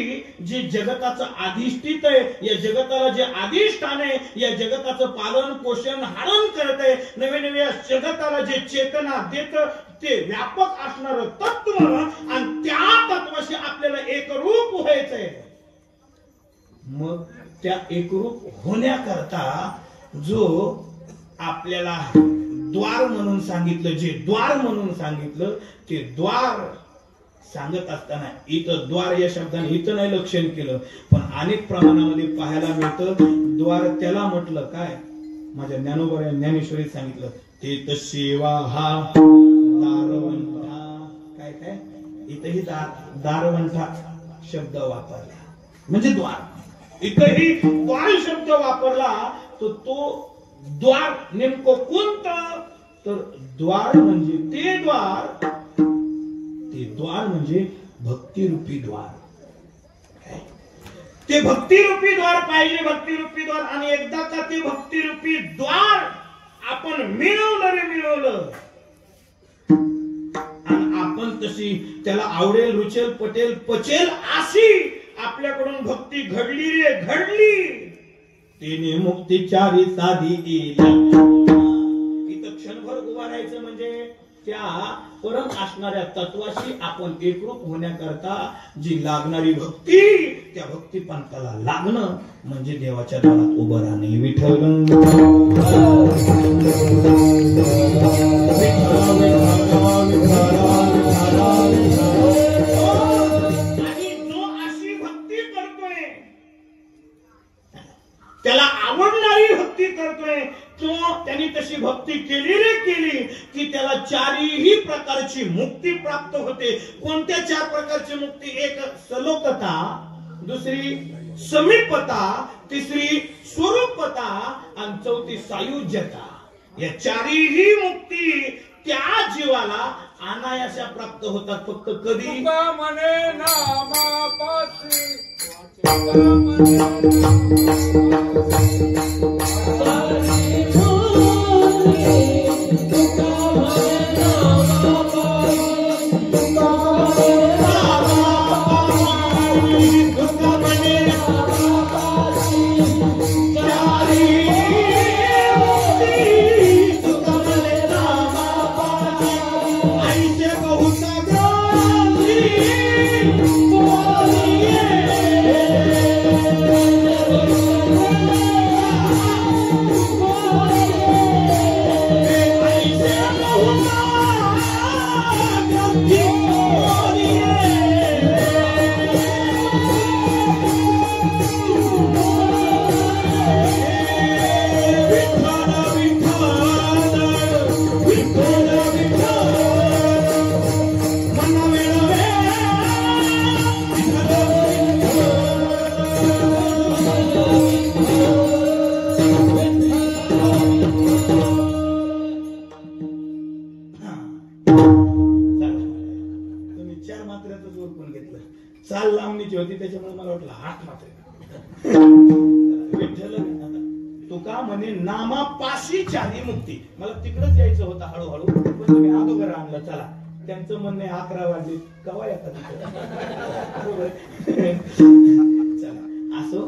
जे जगताचं अधिष्ठित आहे, या जगताला जे अधिष्ठान आहे, या जगताचं पालन पोषण हरण करत आहे, नवे नवे जगताला जे चेतना देत, ते व्यापक असणार तत्व, आणि त्या तत्वाशी आपल्याला एकरूप व्हायचंय. मग त्या एकरूप होण्याकरता जो आपल्याला द्वार म्हणून सांगितलं, जे द्वार म्हणून सांगितलं ते द्वार सांगत असताना इथं द्वार या शब्दाने इथं नाही लक्षण केलं, पण अनेक प्रमाणामध्ये पाहायला मिळतं. द्वार त्याला म्हटलं काय? माझ्या ज्ञानेश्वरीत सांगितलं, ते तर सेवा हा दारवंठा. काय काय इथंही दारवंठा शब्द वापरला म्हणजे द्वार. इथंही द्वार शब्द वापरला तर तो द्वार नेमकं कोणतं? तर द्वार म्हणजे ते द्वार, ते द्वार म्हणजे भक्तिरूपी द्वार. ते भक्तिरूपी द्वार पाहिजे, भक्तिरूपी द्वार. आणि एकदा का ते भक्तिरूपी द्वार आपण मिळवलं आणि आपण तशी त्याला आवडेल, रुचेल, पटेल, पचेल अशी आपल्याकडून भक्ती घडली रे घडली, तिने मुक्ती चारी साधी इथं क्षणभर उभा राहायचं म्हणजे त्या परम असणाऱ्या तत्वाशी आपण एकरूप होण्याकरता जी लागणारी भक्ती, त्या भक्ती पंथाला लागणं म्हणजे देवाच्या दारात उभं राहणे. विठ्ठल आणि जो अशी भक्ती करतोय, त्याला आवडणारी भक्ती करतोय, तो त्यांनी तशी भक्ती केली रे केली की त्याला चारही प्रकारची मुक्ती प्राप्त होते. कोणत्या 4 प्रकारची मुक्ती? एक सलोकता, दुसरी समीपता, तिसरी स्वरूपता आणि चौथी सायुज्यता. या चारही मुक्ती त्या जीवाला अनायासा प्राप्त होतात. फक्त कधी? म्हणे नामापाशी उरकून घेतलं. चाल लांबणीची होती त्याच्यामुळे मला वाटलं हात मात्र विठ्ठल तुका म्हणे नामापाशी चारी मुक्ती. मला तिकडच यायचं होतं हळूहळू, पण तुम्ही अगोदर आणलं. चला, त्यांचं म्हणणे 11 वाजले कवा येतात. चला, असं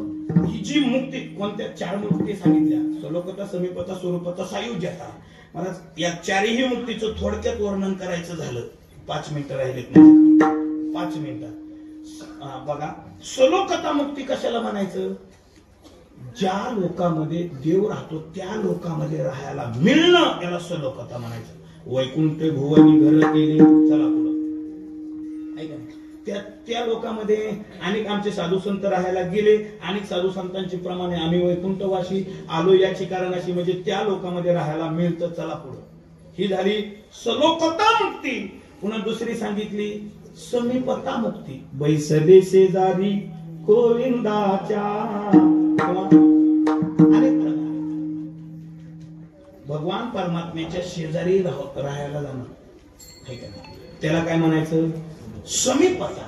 ही जी मुक्ती, कोणत्या 4 मुक्ती सांगितल्या, सलोकता, समीपता, स्वरूपता, सायुज्यता. मला या 4ही मुक्तीचं थोडक्यात वर्णन करायचं झालं, 5 मिनिटं राहिलेत म्हणजे 5 मिनिटात. बघा, सलोकता मुक्ती कशाला म्हणायचं? ज्या लोकांमध्ये देव राहतो त्या लोकांमध्ये राहायला मिळणं याला सलोकता म्हणायचं. वैकुंठ भुवनी घर केले, चला पुढं ऐका. त्या लोकांमध्ये अनेक आमचे साधू संत राहायला गेले. अनेक साधू संतांची प्रमाणे आम्ही वैकुंठवासी आलो याची कारण अशी, म्हणजे त्या लोकांमध्ये राहायला मिळतं. चला पुढं. ही झाली सलोकता मुक्ती. पुन्हा दुसरी सांगितली समीपता मुक्ती. बैसले शेजारी गोविंदाच्या, अनेक प्रकार. भगवान परमात्म्याच्या शेजारी राहायला जाणं, त्याला काय म्हणायचं? समीपता.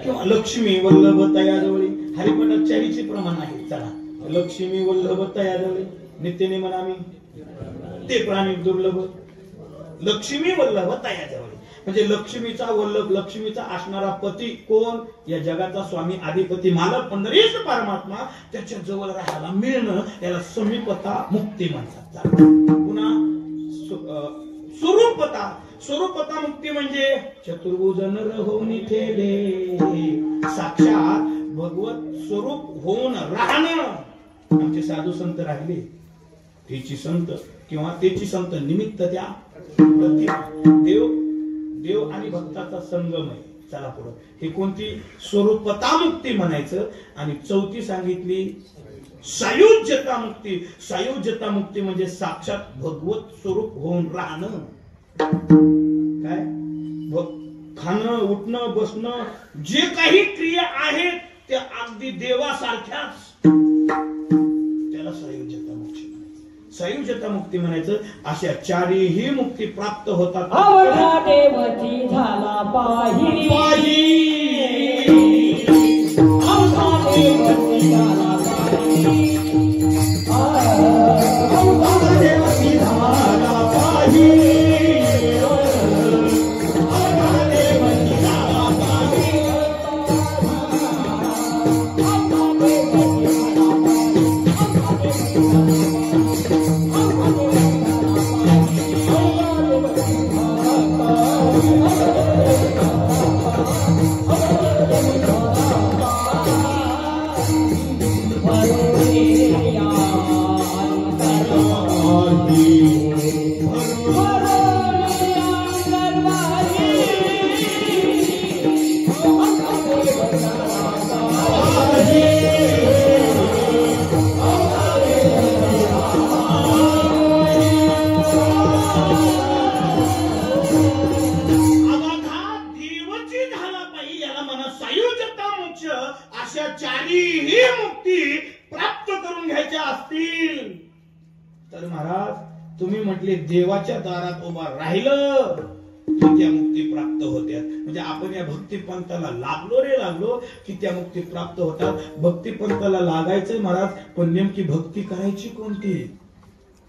किंवा लक्ष्मी वल्लभ तयाजवळी. हरिपटात 4चे प्रमाण आहे. चला, लक्ष्मी वल्लभ तयाजवळी नित्यने म्हणामी, ते प्राणी दुर्लभ. लक्ष्मी वल्लभ तयाजवळी म्हणजे लक्ष्मीचा वल्लभ, लक्ष्मीचा असणारा पती कोण? या जगाचा स्वामी, अधिपती, मालक, पंढरीश परमात्मा, त्याच्या जवळ राहायला मिळणं याला समीपता मुक्ती म्हणतात. पुन्हा स्वरूपता. स्वरूपता मुक्ती म्हणजे चतुर्भुज नर होऊन ठेले, साक्षात भगवत स्वरूप होऊन राहणं. आमचे साधू संत राहिले, तेची संत किंवा तेची संत निमित्त त्या देव आणि भक्ताचा संगम आहे. चला पुढं. ही कोणती? स्वरूपता मुक्ती म्हणायचं. आणि 4थी सांगितली सायुज्यता मुक्ती. सायुज्यता मुक्ती म्हणजे साक्षात भगवत स्वरूप होऊन राहणं. काय? खाणं, उठणं, बसणं, जे काही क्रिया आहेत त्या अगदी देवासारख्याच, त्याला सायुज्यता मुक्ती. सायुज्यता मुक्ती म्हणायचं. अशा 4ही मुक्ती प्राप्त होतात. अवघा देवची झाला पाही, अवघा देवची झाला पाही, अवघा देवची झाला पाही. देवाच्या दारात उभा राहिलं की त्या मुक्ती प्राप्त होत्यात. म्हणजे आपण या भक्ती पंथाला लागलो की त्या मुक्ती प्राप्त होतात. भक्ती पंथाला लागायचंय महाराज, पण नेमकी भक्ती करायची कोणती?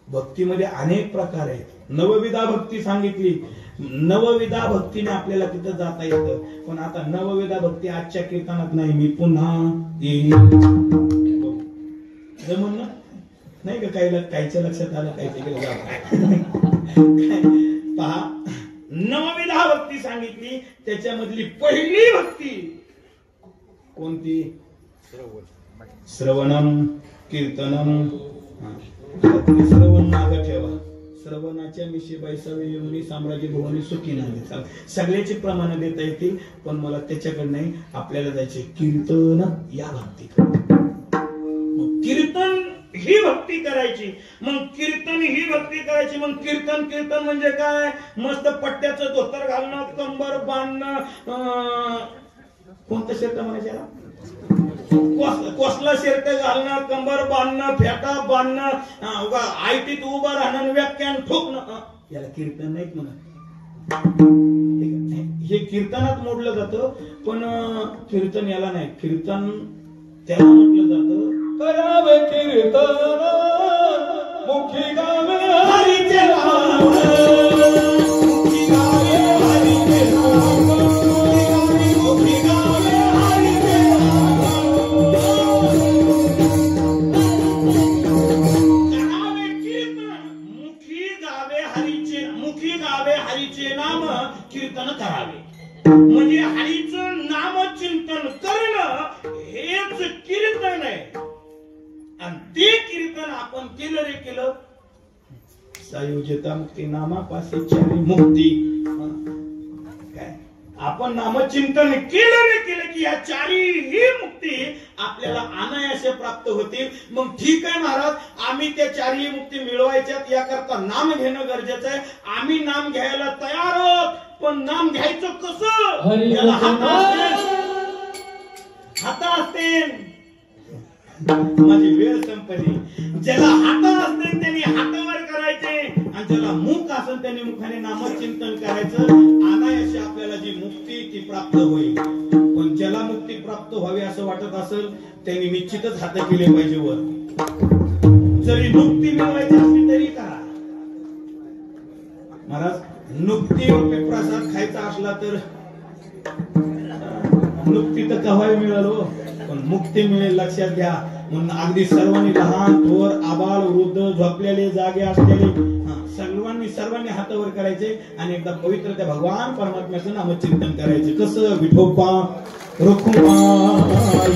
भक्तीमध्ये अनेक प्रकार आहेत. नवविधा भक्ती सांगितली. नवविधा भक्तीने आपल्याला तिथं जाता येतं. पण आता नवविधा भक्ती आजच्या कीर्तनात नाही. मी पुन्हा येईल जमून ना नाही का? काहीच्या लक्षात आलं, काही पहा. नवविधा भक्ती सांगितली. त्याच्यामधली पहिली भक्ती कोणती? श्रवणम कीर्तनम. श्रवण मागं ठेवा. श्रवणाच्या मिशी बैसावी येऊनी साम्राज्य भुवनी सुखी नाही. सगळ्याची प्रमाण देता येतील, पण मला त्याच्याकडे नाही. आपल्याला जायचे कीर्तन या भक्तीकडे. कीर्तन ही भक्ती करायची. मग कीर्तन ही भक्ती करायची. मग कीर्तन म्हणजे काय? मस्त पट्ट्याचं धोतर घालणं, कंबर बांधणं, कोणतं शर्ट म्हणायचं? कोसला शर्ट घालणं, कंबर बांधणं, फेटा बांधणं, आयटीत उभं राहणं, व्याख्यान ठोकणं, याला कीर्तन नाहीत म्हणा. हे कीर्तनात मोडलं जातं, पण कीर्तन याला नाही, कीर्तन त्याला म्हटलं जातं करावे कीर्तन मुखी गावे हरीचे नाम, मुखी गावे हरीचे नाम, मुखी गावे हरीचे नाम, करावे कीर्तन, मुखी गावे हरीचे नाम, कीर्तन करावे म्हणजे हरीचं नाम चिंतन करणं हेच कीर्तन आहे. आणि ते कीर्तन आपण केलं रे केलं, सायुज्यता मुक्ती नामापासे चारी मुक्ती. काय आपण नामचिंतन केलं रे केलं की या चारी ही मुक्ती आपल्याला अनायासे प्राप्त होतील. मग ठीक आहे महाराज, आम्ही त्या चारही मुक्ती मिळवायच्यात, याकरता नाम घेणं गरजेचं आहे. आम्ही नाम घ्यायला तयार आहोत, पण नाम घ्यायचं कसं? याला हात असतील. माझी वेळ संपली. ज्याला हात असतील त्यांनी हातावर करायचे, आणि ज्याला मुख असेल त्यांनी मुखाने नामचिंतन करायचं. अनायासे आपल्याला जी मुक्ती ती प्राप्त होईल. पण ज्याला मुक्ती प्राप्त व्हावी असं वाटत असेल त्यांनी निश्चितच हात केले पाहिजे वर. जरी मुक्ती मिळवायची असली तरी करा महाराज. नुकती प्रसाद खायचा असला तर नुकती तर कवाय मिळालो, पण मुक्ती मिळेल लक्षात घ्या. म्हणून अगदी सर्वांनी लहान थोर आबाल वृद्ध झोपलेले जागे असलेले सर्वांनी हातावर करायचे आणि एकदा पवित्र त्या भगवान परमात्म्याचं नामचिंतन करायचे. कसं? विठोबा रखुमाई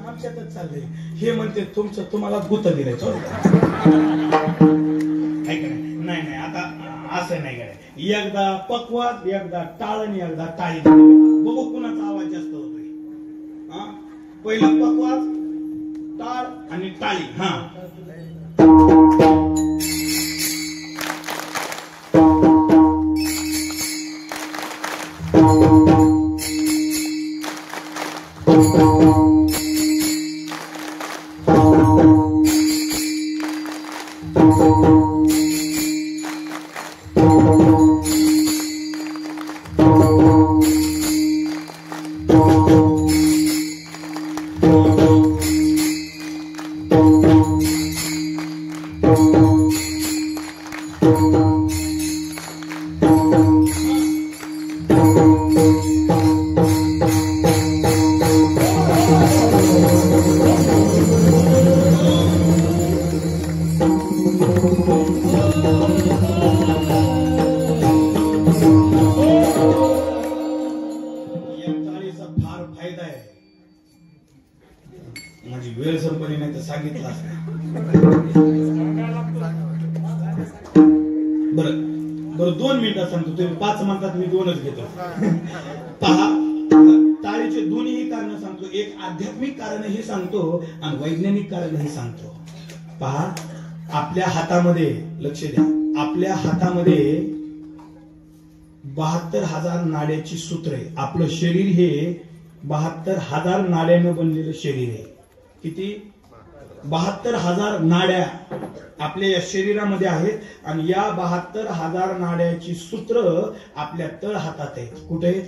आमच्यातच चाललंय. हे म्हणते तुमचं तुम्हाला गुत दिलंय. नाही नाही, आता असं नाही करायचं. एकदा पक्वात, एकदा टाळ आणि एकदा टाळी. बघू कुणाचा आवाज जास्त होतोय. पहिला पक्वात, टाळ आणि टाळी. हा माझी वेळ संपली नाही तर सांगितलं असतं. बरं 2 मिनिटात सांगतो. तुम्ही 5 म्हणतात, मी 2च घेतो. पहा, टाळीचे दोन्ही कारण सांगतो. एक आध्यात्मिक कारणही सांगतो आणि वैज्ञानिक कारणही सांगतो. पहा, आपल्या हातामध्ये, लक्ष द्या, आपल्या हातामध्ये 72,000 नाड्याची सूत्र आहे. आपलं शरीर हे 72,000 नाड्यानं बनलेलं शरीर आहे. किती? 72,000 नाड्या. आपल्या या शरीरामध्ये आहेत आणि या 72,000 नाड्याची सूत्र आपल्या तळ हातात आहेत. कुठे आहेत?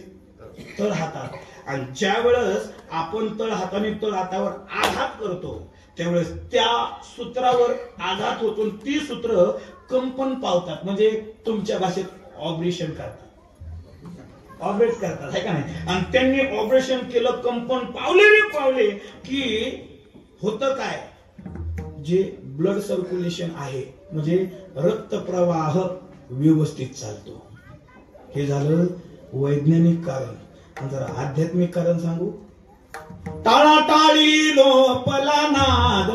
तळ हातात. आणि ज्या वेळेस आपण तळ हाताने तळ हातावर आघात करतो त्यावेळेस त्या सूत्रावर आघात होतो. ती सूत्र कंपन पावतात, म्हणजे तुमच्या भाषेत ऑपरेशन करतात, ऑपरेट करतात, है का नाही. आणि त्यांनी ऑपरेशन केलं, कंपन पावले की होतं काय, जे ब्लड सर्क्युलेशन आहे म्हणजे रक्तप्रवाह व्यवस्थित चालतो. हे झालं वैज्ञानिक कारण. जरा आध्यात्मिक कारण सांगू. टाळाटाळी लोपला नाद,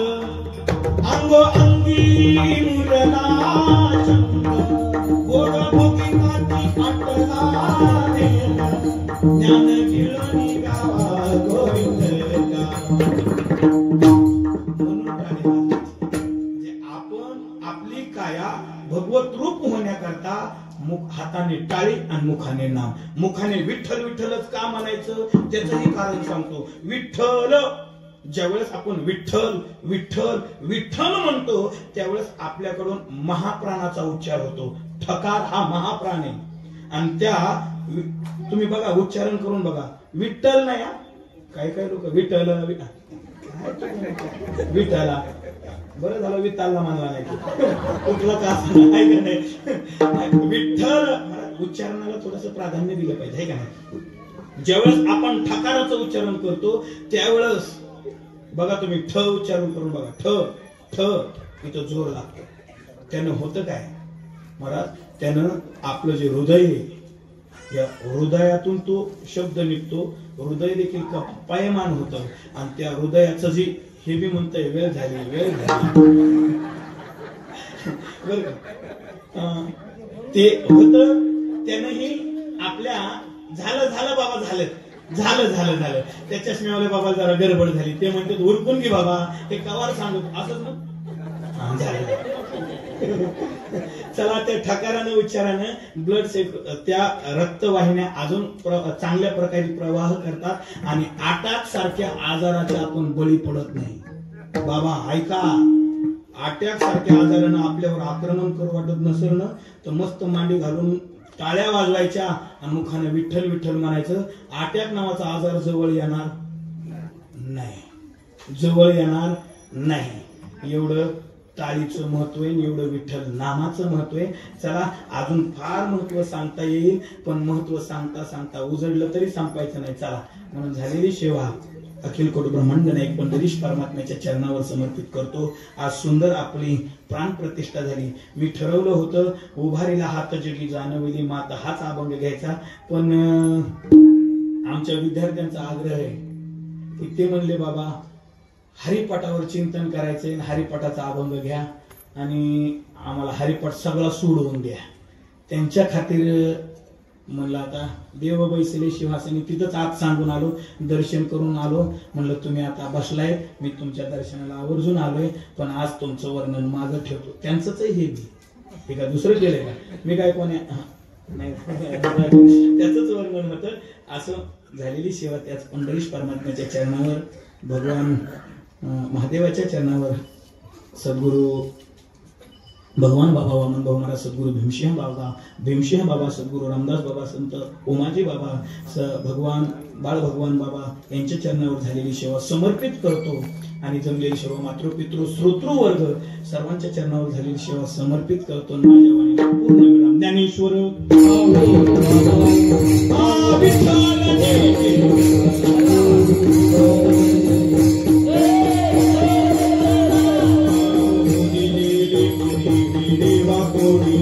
अंगो अंगी मुरला छंद, गोड भोगिताची आटला नेम, ज्ञान गिळणी गावा गोविंदा. म्हणून म्हणजे आपण आपली काया भगवत रूप होण्याकरता हाताने टाळी आणि मुखाने नाम. मुखाने विठ्ठल विठ्ठलच का म्हणायचं त्याचंही कारण सांगतो. विठ्ठल, ज्यावेळेस आपण विठ्ठल विठ्ठल विठ्ठल म्हणतो त्यावेळेस आपल्याकडून महाप्राणाचा उच्चार होतो. ठकार हा महाप्राण आहे. आणि त्या तुम्ही बघा, उच्चारण करून बघा, विठ्ठल नाही. काही काही लोक विठ्ठल विठ्ठला, बरं झालं विठ्ठलला मानला नाही, कुठला का नाही. विठ्ठल उच्चारणाला थोडस प्राधान्य दिलं पाहिजे, है का नाही. ज्यावेळेस आपण ठकाराचं उच्चारण करतो त्यावेळेस बघा, तुम्ही ठ उच्चारण करून बघा, ठ ठ इथं जोर लागतो. त्यानं होतं काय महाराज, त्यानं आपलं जे हृदय आहे या हृदयातून तो शब्द निघतो. हृदय देखील पायमान होतं आणि त्या हृदयाचं जे हे बी म्हणतंय वेळ झाली बर का, ते होत. त्यानंही आपल्या झालं बाबा झालं त्या चष्म्यावाल्या बाबा जरा गडबड झाली, ते म्हणतात उरकून घे बाबा, हे कवार सांगत असंच ना झालं. चला, त्या ठकारानं उच्चारानं ब्लड त्या रक्तवाहिन्या अजून चांगल्या प्रकारे प्रवाह करतात आणि अटॅक सारख्या आजाराच्या आपण बळी पडत नाही. बाबा ऐका, अटॅक सारख्या आजारानं आपल्यावर आक्रमण करू वाटत नसेल ना तर मस्त मांडी घालून टाळ्या वाजवायच्या आणि मुखाने विठ्ठल विठ्ठल म्हणायचं. अटॅक नावाचा आजार जवळ येणार नाही. एवढं टाळीचं महत्व आहे, एवढं विठ्ठल नामाचं महत्व आहे. चला, अजून फार महत्व सांगता येईल पण महत्व सांगता सांगता उजडलं तरी संपायचं नाही. चला, म्हणून झालेली सेवा अखिल कोटी ब्रह्मांड नायक पंढरीश परमात्म्याच्या चरणावर समर्पित करतो. आज सुंदर आपली प्राण प्रतिष्ठा झाली. मी ठरवलं होतं उभारीला हात जगी जाणवली मात हाच अभंग घ्यायचा, पण आमच्या विद्यार्थ्यांचा आग्रह आहे की ते म्हणले बाबा हरिपाठावर चिंतन करायचंय, हरिपाठाचा अभंग घ्या आणि आम्हाला हरिपाठ सगळा सोडवून द्या. त्यांच्या खातीर म्हणलं आता देव बैसले शिवासनी, तिथंच आज सांगून आलो, दर्शन करून आलो. म्हणलं तुम्ही आता बसलाय, मी तुमच्या दर्शनाला आवर्जून आलोय, पण आज तुमचं वर्णन माझं ठेवतो. त्यांचंच हे का दुसरं केलंय का, मी काय कोणी नाही, त्याच वर्णन होतं. असं झालेली सेवा त्याच पंढरीश परमात्म्याच्या चरणावर, भगवान महादेवाच्या चरणावर, सद्गुरु भगवान बाबा वामन भाऊ महाराज, सद्गुरु भीमसिंह बाबा, सद्गुरु रामदास बाबा, संत ओमाजी बाबा, भगवान बाळ भगवान बाबा यांच्या चरणावर झालेली सेवा समर्पित करतो. आणि जमलेली सर्व मातृपितृ श्रोतृ वर्ग सर्वांच्या चरणावर झालेली सेवा समर्पित करतो. माझ्या वाणीला पूर्ण विराम. ज्ञानेश्वर देवा कोणी